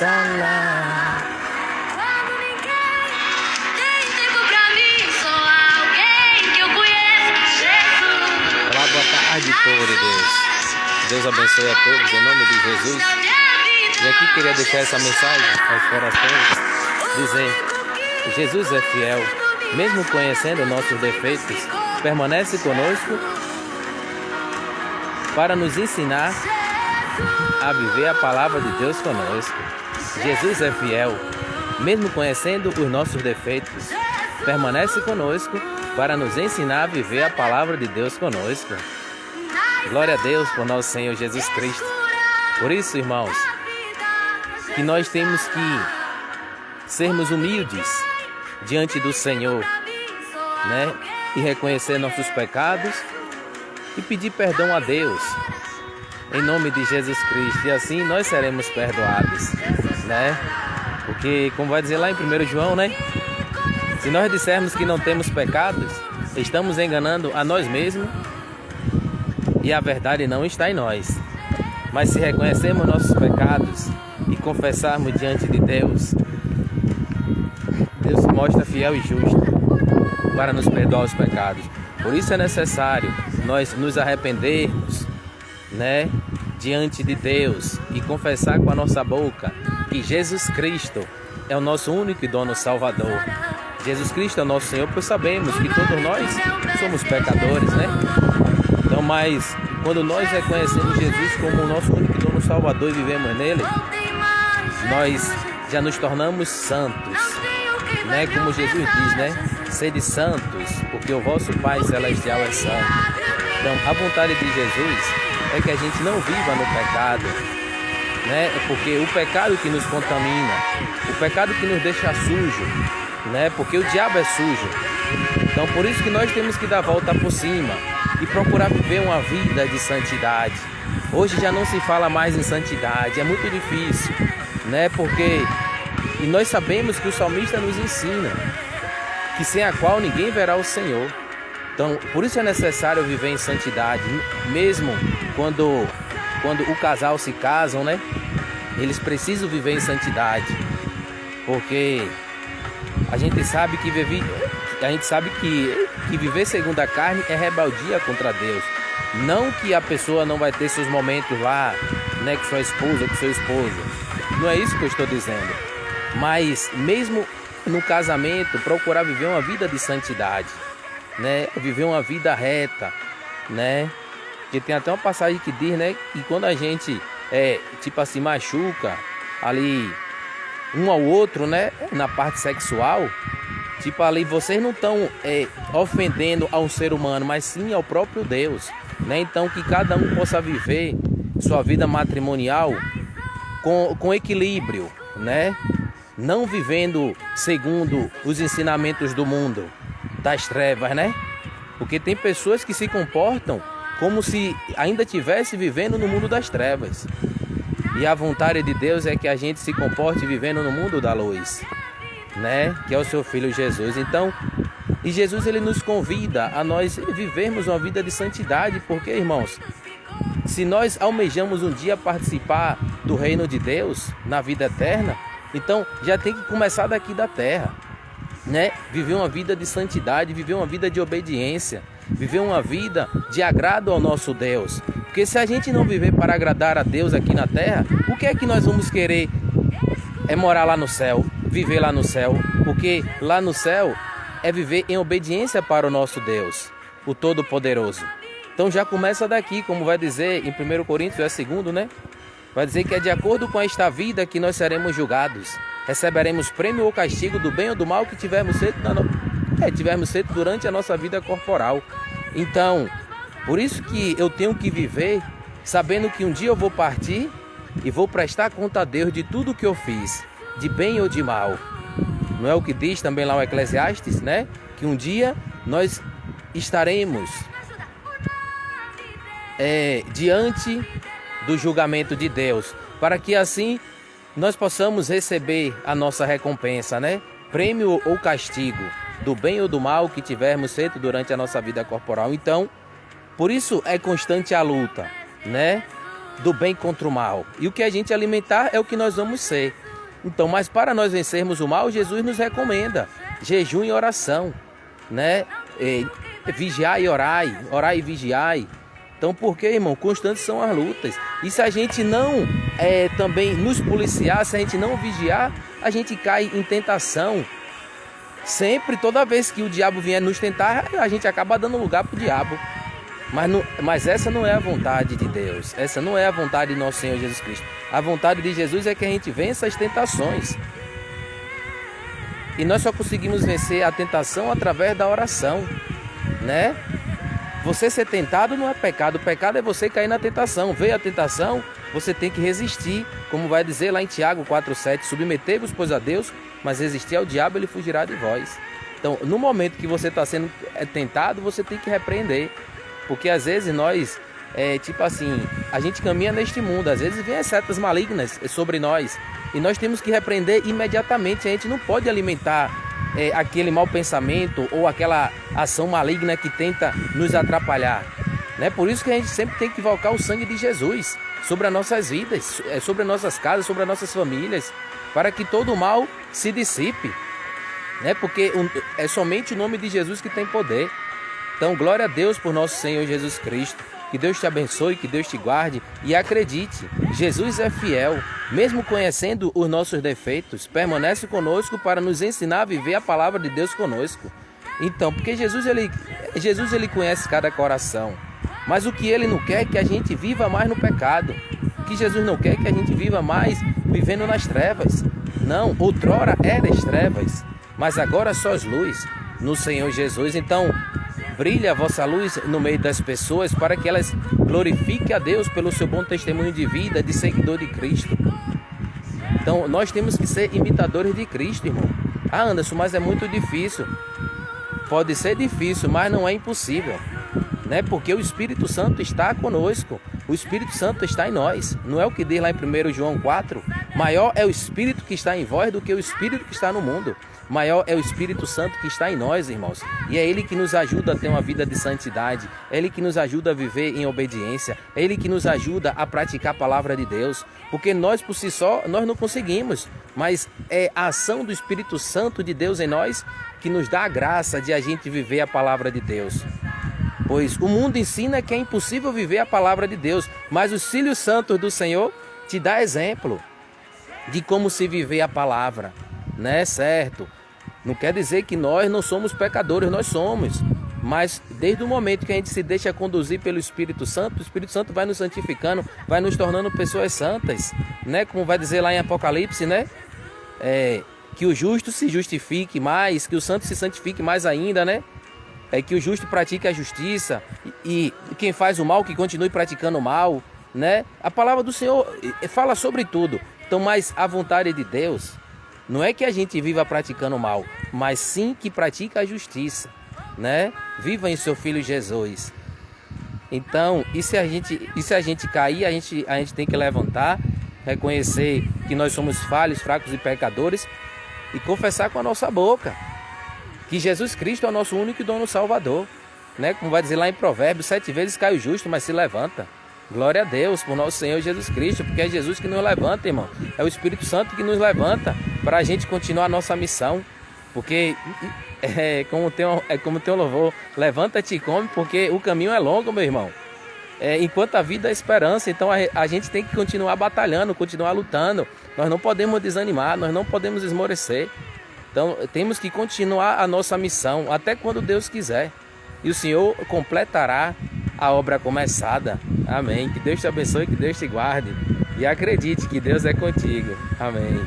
tá lá. Quando ninguém tem tempo pra mim, só alguém que eu conheço, Jesus. Olá, boa tarde, povo de Deus. Deus abençoe a todos, em nome de Jesus. E aqui queria deixar essa mensagem aos corações, dizer: Jesus é fiel, mesmo conhecendo nossos defeitos, permanece conosco para nos ensinar a viver a palavra de Deus conosco. Jesus é fiel, mesmo conhecendo os nossos defeitos, permanece conosco para nos ensinar a viver a palavra de Deus conosco. Glória a Deus por nosso Senhor Jesus Cristo. Por isso, irmãos, que nós temos que sermos humildes diante do Senhor, né? E reconhecer nossos pecados e pedir perdão a Deus, em nome de Jesus Cristo. E assim nós seremos perdoados, né? Porque, como vai dizer lá em 1 João, né? Se nós dissermos que não temos pecados, estamos enganando a nós mesmos e a verdade não está em nós. Mas se reconhecermos nossos pecados e confessarmos diante de Deus, Deus se mostra fiel e justo para nos perdoar os pecados. Por isso é necessário nós nos arrependermos, né, diante de Deus e confessar com a nossa boca que Jesus Cristo é o nosso único e dono Salvador. Jesus Cristo é o nosso Senhor, pois sabemos que todos nós somos pecadores, né? Então, mas quando nós reconhecemos Jesus como o nosso único e dono Salvador e vivemos nele, nós já nos tornamos santos, né? Como Jesus diz, né? Sede santos, porque o vosso Pai Celestial é santo. Então, a vontade de Jesus é que a gente não viva no pecado, né? É porque o pecado que nos contamina, o pecado que nos deixa sujo, né? Porque o diabo é sujo. Então, por isso que nós temos que dar a volta por cima e procurar viver uma vida de santidade. Hoje já não se fala mais em santidade, é muito difícil, né? Porque e nós sabemos que o salmista nos ensina que sem a qual ninguém verá o Senhor. Então, por isso é necessário viver em santidade, mesmo quando o casal se casam, né? Eles precisam viver em santidade, porque a gente sabe que viver segundo a carne é rebeldia contra Deus. Não que a pessoa não vai ter seus momentos lá, né, com sua esposa ou com seu esposo. Não é isso que eu estou dizendo. Mas mesmo no casamento, procurar viver uma vida de santidade, né? Viver uma vida reta, né? Porque tem até uma passagem que diz, né, que quando a gente tipo assim, machuca ali um ao outro, né, na parte sexual, tipo ali vocês não estão ofendendo a um ser humano, mas sim ao próprio Deus, né? Então que cada um possa viver sua vida matrimonial com equilíbrio, né? Não vivendo segundo os ensinamentos do mundo, das trevas, né? Porque tem pessoas que se comportam como se ainda estivesse vivendo no mundo das trevas. E a vontade de Deus é que a gente se comporte vivendo no mundo da luz, né? Que é o seu Filho Jesus. Então, e Jesus ele nos convida a nós vivermos uma vida de santidade, porque, irmãos, se nós almejamos um dia participar do reino de Deus na vida eterna, então já tem que começar daqui da terra, né? Viver uma vida de santidade, viver uma vida de obediência, viver uma vida de agrado ao nosso Deus. Porque se a gente não viver para agradar a Deus aqui na terra, o que é que nós vamos querer? É morar lá no céu, viver lá no céu, porque lá no céu é viver em obediência para o nosso Deus, o Todo-Poderoso. Então já começa daqui, como vai dizer em 1 Coríntios, é 2, né? Vai dizer que é de acordo com esta vida que nós seremos julgados. Receberemos prêmio ou castigo do bem ou do mal que tivermos feito durante a nossa vida corporal. Então, por isso que eu tenho que viver sabendo que um dia eu vou partir e vou prestar conta a Deus de tudo que eu fiz, de bem ou de mal. Não é o que diz também lá o Eclesiastes, né? Que um dia nós estaremos diante do julgamento de Deus, para que assim nós possamos receber a nossa recompensa, né? Prêmio ou castigo, do bem ou do mal que tivermos feito durante a nossa vida corporal. Então, por isso é constante a luta, né? Do bem contra o mal. E o que a gente alimentar é o que nós vamos ser. Então, mas para nós vencermos o mal, Jesus nos recomenda jejum e oração, né? Vigiai e orai, orai e vigiai. Então, por quê, irmão? Constantes são as lutas. E se a gente não também nos policiar, se a gente não vigiar, a gente cai em tentação. Sempre, toda vez que o diabo vier nos tentar, a gente acaba dando lugar para o diabo. Mas essa não é a vontade de Deus. Essa não é a vontade de nosso Senhor Jesus Cristo. A vontade de Jesus é que a gente vença as tentações. E nós só conseguimos vencer a tentação através da oração, né? Você ser tentado não é pecado. O pecado é você cair na tentação. Veio a tentação, você tem que resistir. Como vai dizer lá em Tiago 4,7. Submetei-vos, pois, a Deus, mas resistir ao diabo, ele fugirá de vós. Então, no momento que você está sendo tentado, você tem que repreender. Porque às vezes nós, tipo assim, a gente caminha neste mundo. Às vezes vem as setas malignas sobre nós. E nós temos que repreender imediatamente. A gente não pode alimentar aquele mau pensamento ou aquela ação maligna que tenta nos atrapalhar, né? Por isso que a gente sempre tem que invocar o sangue de Jesus sobre as nossas vidas, sobre as nossas casas, sobre as nossas famílias, para que todo o mal se dissipe, né? Porque é somente o nome de Jesus que tem poder. Então, glória a Deus por nosso Senhor Jesus Cristo. Que Deus te abençoe, que Deus te guarde e acredite, Jesus é fiel, mesmo conhecendo os nossos defeitos, permanece conosco para nos ensinar a viver a palavra de Deus conosco. Então, porque Jesus ele conhece cada coração, mas o que ele não quer é que a gente viva mais no pecado. O que Jesus não quer é que a gente viva mais vivendo nas trevas. Não, outrora eras trevas, mas agora sós luz no Senhor Jesus. Então, brilha a vossa luz no meio das pessoas para que elas glorifiquem a Deus pelo seu bom testemunho de vida, de seguidor de Cristo. Então, nós temos que ser imitadores de Cristo, irmão. Ah, Anderson, mas é muito difícil. Pode ser difícil, mas não é impossível, né? Porque o Espírito Santo está conosco. O Espírito Santo está em nós. Não é o que diz lá em 1 João 4? Maior é o Espírito que está em vós do que o Espírito que está no mundo. Maior é o Espírito Santo que está em nós, irmãos. E é Ele que nos ajuda a ter uma vida de santidade. É Ele que nos ajuda a viver em obediência. É Ele que nos ajuda a praticar a palavra de Deus. Porque nós, por si só, nós não conseguimos. Mas é a ação do Espírito Santo de Deus em nós que nos dá a graça de a gente viver a palavra de Deus. Pois o mundo ensina que é impossível viver a palavra de Deus. Mas os filhos santos do Senhor te dá exemplo de como se viver a palavra. Né? Certo? Não quer dizer que nós não somos pecadores, nós somos. Mas desde o momento que a gente se deixa conduzir pelo Espírito Santo, o Espírito Santo vai nos santificando, vai nos tornando pessoas santas, né? Como vai dizer lá em Apocalipse, né? Que o justo se justifique mais, que o santo se santifique mais ainda, né? Que o justo pratique a justiça e quem faz o mal, que continue praticando o mal, né? A palavra do Senhor fala sobre tudo. Então, mas a vontade de Deus não é que a gente viva praticando o mal, mas sim que pratica a justiça, né? Viva em seu Filho Jesus. Então, e se a gente cair, a gente tem que levantar, reconhecer que nós somos falhos, fracos e pecadores e confessar com a nossa boca que Jesus Cristo é o nosso único e dono salvador, né? Como vai dizer lá em Provérbios, 7 vezes cai o justo, mas se levanta. Glória a Deus por nosso Senhor Jesus Cristo, porque é Jesus que nos levanta, irmão. É o Espírito Santo que nos levanta para a gente continuar a nossa missão. Porque como tem um louvor, levanta-te e come, porque o caminho é longo, meu irmão. Enquanto a vida é esperança, então a gente tem que continuar batalhando, continuar lutando. Nós não podemos desanimar, nós não podemos esmorecer. Então temos que continuar a nossa missão até quando Deus quiser. E o Senhor completará a obra começada. Amém. Que Deus te abençoe, que Deus te guarde. E acredite que Deus é contigo. Amém.